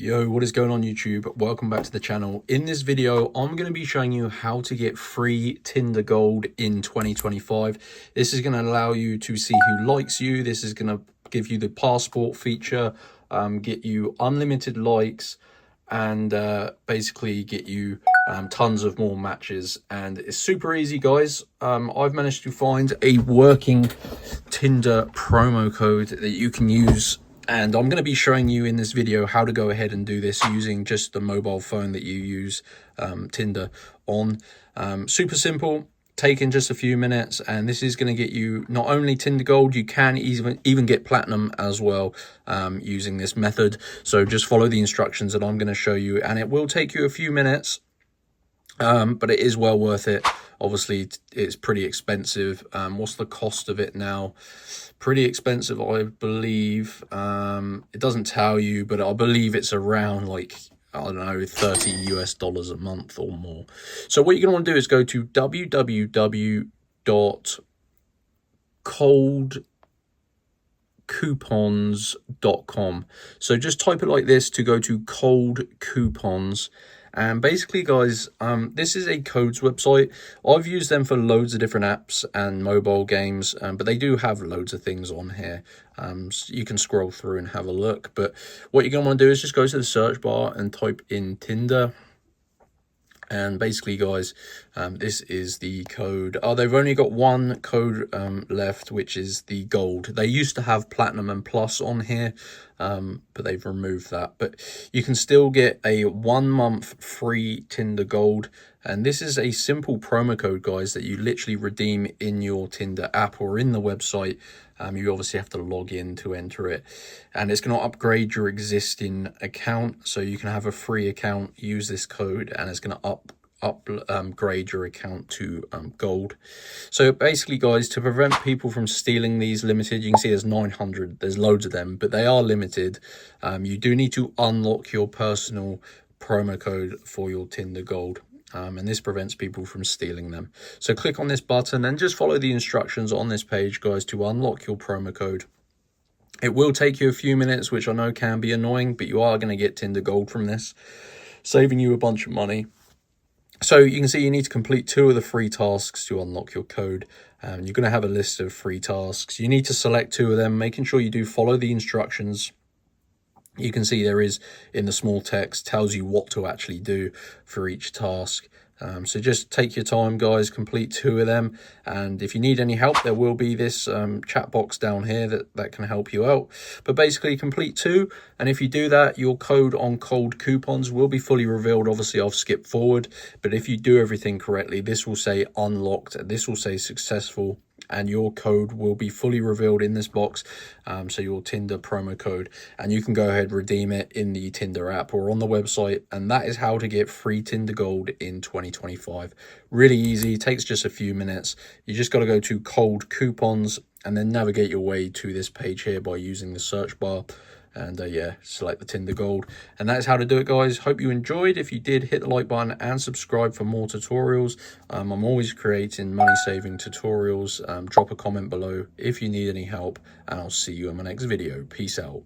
Yo, what is going on YouTube? Welcome back to the channel. In this video, I'm going to be showing you how to get free Tinder Gold in 2025. This is going to allow you to see who likes you. This is going to give you the passport feature, get you unlimited likes, and basically get you tons of more matches. And it's super easy, guys. I've managed to find a working Tinder promo code that you can use, and I'm going to be showing you in this video how to go ahead and do this using just the mobile phone that you use Tinder on. Super simple, taking just a few minutes, and this is going to get you not only Tinder Gold, you can even get Platinum as well using this method. So just follow the instructions that I'm going to show you, and it will take you a few minutes, but it is well worth it. Obviously, it's pretty expensive. What's the cost of it now? Pretty expensive, I believe. It doesn't tell you, but I believe it's around like, I don't know, $30 US a month or more. So what you're going to want to do is go to www.coldcoupons.com. So just type it like this to go to Cold Coupons. And basically, guys, this is a codes website. I've used them for loads of different apps and mobile games, but they do have loads of things on here. So you can scroll through and have a look. But what you're going to want to do is just go to the search bar and type in Tinder. And basically, guys, this is the code. Oh, they've only got one code left, which is the gold. They used to have Platinum and Plus on here, but they've removed that. But you can still get a 1 month free Tinder Gold. And this is a simple promo code, guys, that you literally redeem in your Tinder app or in the website. You obviously have to log in to enter it, and it's going to upgrade your existing account, so you can have a free account, use this code, and it's going to upgrade your account to gold. So basically, guys, to prevent people from stealing these limited, you can see there's 900, there's loads of them, but they are limited. You do need to unlock your personal promo code for your Tinder Gold. And this prevents people from stealing them. So click on this button and just follow the instructions on this page, guys, to unlock your promo code. It will take you a few minutes, which I know can be annoying, but you are going to get Tinder Gold from this, saving you a bunch of money. So you can see you need to complete 2 of the free tasks to unlock your code. You're going to have a list of free tasks. You need to select 2 of them, making sure you do follow the instructions. You can see there is, in the small text, tells you what to actually do for each task. So just take your time, guys, complete 2 of them. And if you need any help, there will be this chat box down here that can help you out. But basically, complete 2. And if you do that, your code on Cold Coupons will be fully revealed. Obviously, I've skipped forward. But if you do everything correctly, this will say unlocked. This will say successful. And your code will be fully revealed in this box, so your Tinder promo code, and you can go ahead and redeem it in the Tinder app or on the website. And that is how to get free Tinder Gold in 2025. Really easy, takes just a few minutes. You just got to go to Cold Coupons and then navigate your way to this page here by using the search bar. And yeah, select the Tinder Gold. And that is how to do it, guys. Hope you enjoyed. If you did, hit the like button and subscribe for more tutorials. I'm always creating money-saving tutorials. Drop a comment below if you need any help, and I'll see you in my next video. Peace out.